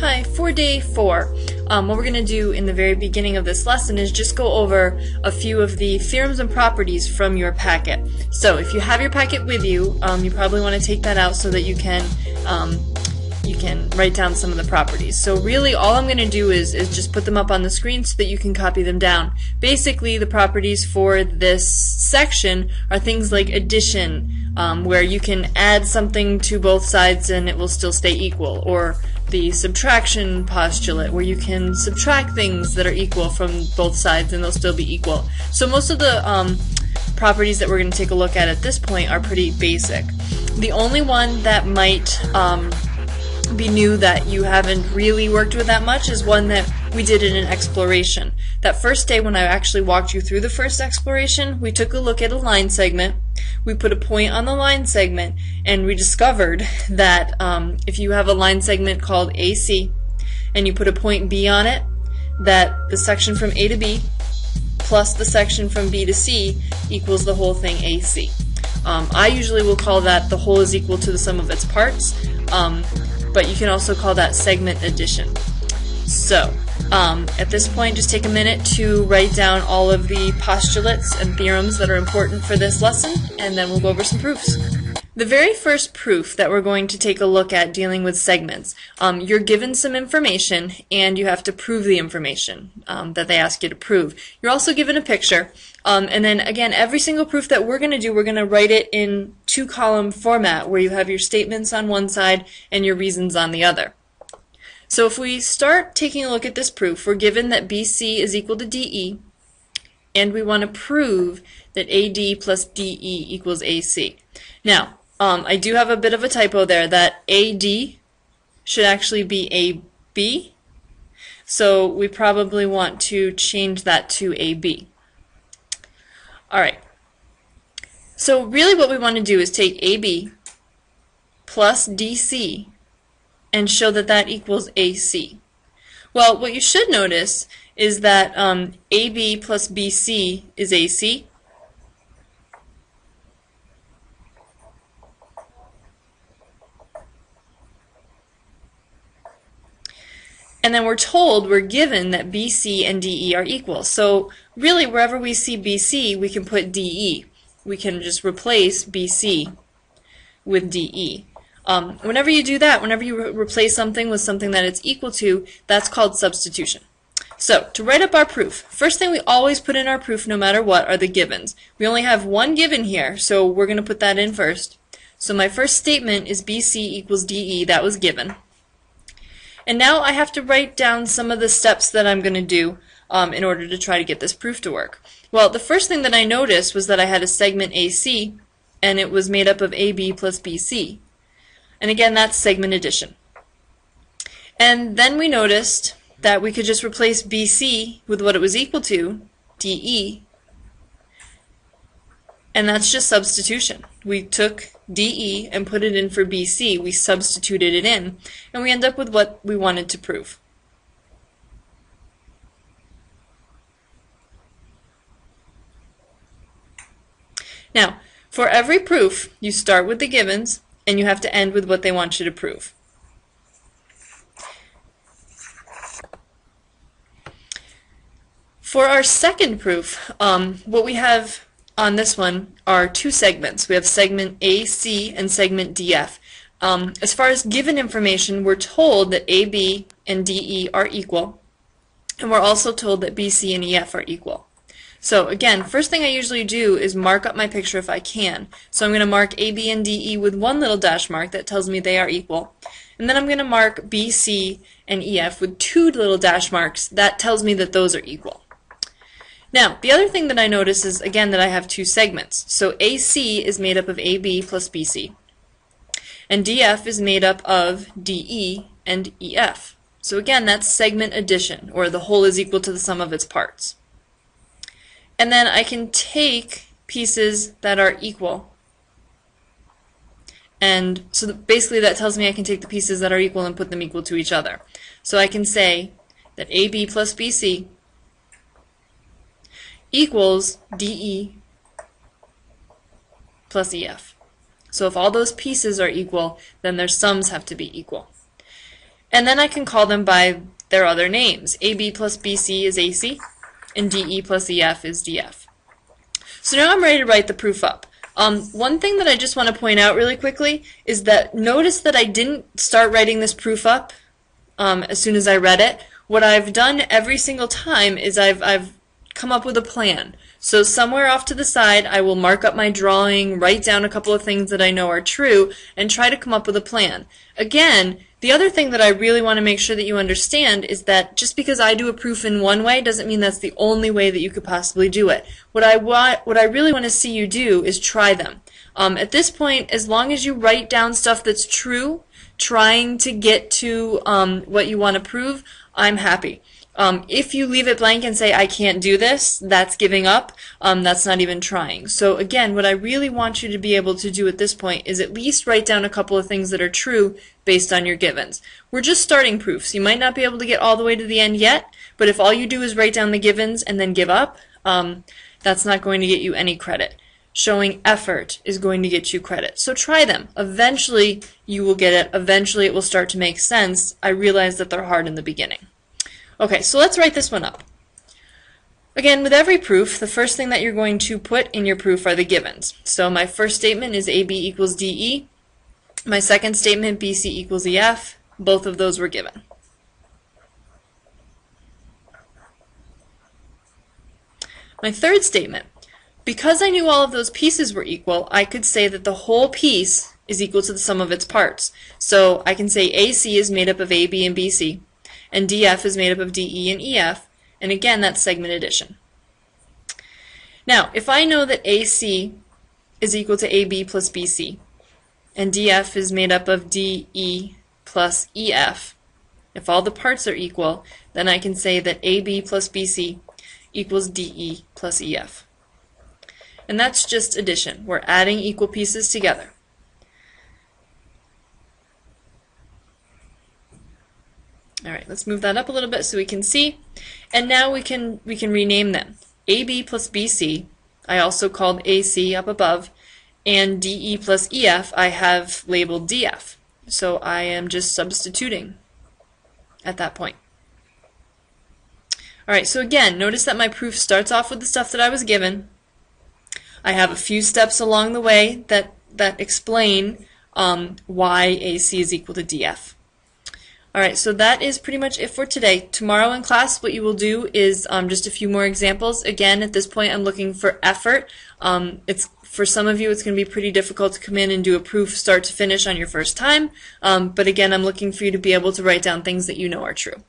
Hi, for day 4, what we're going to do in the very beginning of this lesson is just go over a few of the theorems and properties from your packet. So if you have your packet with you, you probably want to take that out so that you can write down some of the properties. So really all I'm going to do is just put them up on the screen so that you can copy them down. Basically the properties for this section are things like addition, where you can add something to both sides and it will still stay equal, or the subtraction postulate, where you can subtract things that are equal from both sides and they'll still be equal. So most of the properties that we're going to take a look at this point are pretty basic. The only one that might be new that you haven't really worked with that much is one that we did in an exploration. That first day when I actually walked you through the first exploration, we took a look at a line segment, we put a point on the line segment, and we discovered that if you have a line segment called AC and you put a point B on it, that the section from A to B plus the section from B to C equals the whole thing AC. I usually will call that the whole is equal to the sum of its parts, but you can also call that segment addition. So at this point, just take a minute to write down all of the postulates and theorems that are important for this lesson, and then we'll go over some proofs. The very first proof that we're going to take a look at dealing with segments, you're given some information and you have to prove the information that they ask you to prove. You're also given a picture, and then again, every single proof that we're going to do, we're going to write it in two-column format where you have your statements on one side and your reasons on the other. So if we start taking a look at this proof, we're given that BC is equal to DE, and we want to prove that AD plus DE equals AC. Now, I do have a bit of a typo there, that AD should actually be AB, so we probably want to change that to AB. Alright, so really what we want to do is take AB plus DC and show that that equals AC. Well, what you should notice is that AB plus BC is AC, and then we're told, we're given that BC and DE are equal. So really wherever we see BC, we can put DE. We can just replace BC with DE. Whenever you do that, whenever you replace something with something that it's equal to, that's called substitution. So, to write up our proof, first thing we always put in our proof no matter what are the givens. We only have one given here, so we're going to put that in first. So my first statement is BC equals DE, that was given. And now I have to write down some of the steps that I'm going to do in order to try to get this proof to work. Well, the first thing that I noticed was that I had a segment AC, and it was made up of AB plus BC. And again, that's segment addition. And then we noticed that we could just replace BC with what it was equal to, DE, and that's just substitution. We took DE and put it in for BC, we substituted it in, and we end up with what we wanted to prove. Now, for every proof, you start with the givens, and you have to end with what they want you to prove. For our second proof, what we have on this one are two segments. We have segment AC and segment DF. As far as given information, we're told that AB and DE are equal, and we're also told that BC and EF are equal. So again, first thing I usually do is mark up my picture if I can. So I'm going to mark AB and DE with one little dash mark that tells me they are equal. And then I'm going to mark BC and EF with two little dash marks. That tells me that those are equal. Now, the other thing that I notice is, again, that I have two segments. So AC is made up of AB plus BC. And DF is made up of DE and EF. So again, that's segment addition, or the whole is equal to the sum of its parts. And then I can take pieces that are equal. And so basically that tells me I can take the pieces that are equal and put them equal to each other. So I can say that AB plus BC equals DE plus EF. So if all those pieces are equal, then their sums have to be equal. And then I can call them by their other names. AB plus BC is AC, and DE plus EF is DF. So now I'm ready to write the proof up. One thing that I just want to point out really quickly is that notice that I didn't start writing this proof up as soon as I read it. What I've done every single time is I've come up with a plan. So somewhere off to the side, I will mark up my drawing, write down a couple of things that I know are true, and try to come up with a plan. Again, the other thing that I really want to make sure that you understand is that just because I do a proof in one way doesn't mean that's the only way that you could possibly do it. What I really want to see you do is try them. At this point, as long as you write down stuff that's true, trying to get to what you want to prove, I'm happy. If you leave it blank and say, I can't do this, that's giving up. That's not even trying. So again, what I really want you to be able to do at this point is at least write down a couple of things that are true based on your givens. We're just starting proofs. You might not be able to get all the way to the end yet, but if all you do is write down the givens and then give up, that's not going to get you any credit. Showing effort is going to get you credit. So try them. Eventually you will get it. Eventually it will start to make sense. I realize that they're hard in the beginning. Okay, so let's write this one up. Again, with every proof, the first thing that you're going to put in your proof are the givens. So my first statement is AB equals DE. My second statement, BC equals EF. Both of those were given. My third statement, because I knew all of those pieces were equal, I could say that the whole piece is equal to the sum of its parts. So I can say AC is made up of AB and BC, and DF is made up of DE and EF, and again, that's segment addition. Now, if I know that AC is equal to AB plus BC, and DF is made up of DE plus EF, if all the parts are equal, then I can say that AB plus BC equals DE plus EF. And that's just addition. We're adding equal pieces together. All right, let's move that up a little bit so we can see. And now we can rename them. AB plus BC, I also called AC up above, and DE plus EF, I have labeled DF. So I am just substituting at that point. All right, so again, notice that my proof starts off with the stuff that I was given. I have a few steps along the way that explain why AC is equal to DF. Alright, so that is pretty much it for today. Tomorrow in class, what you will do is just a few more examples. Again, at this point, I'm looking for effort. For some of you, it's going to be pretty difficult to come in and do a proof start to finish on your first time. But again, I'm looking for you to be able to write down things that you know are true.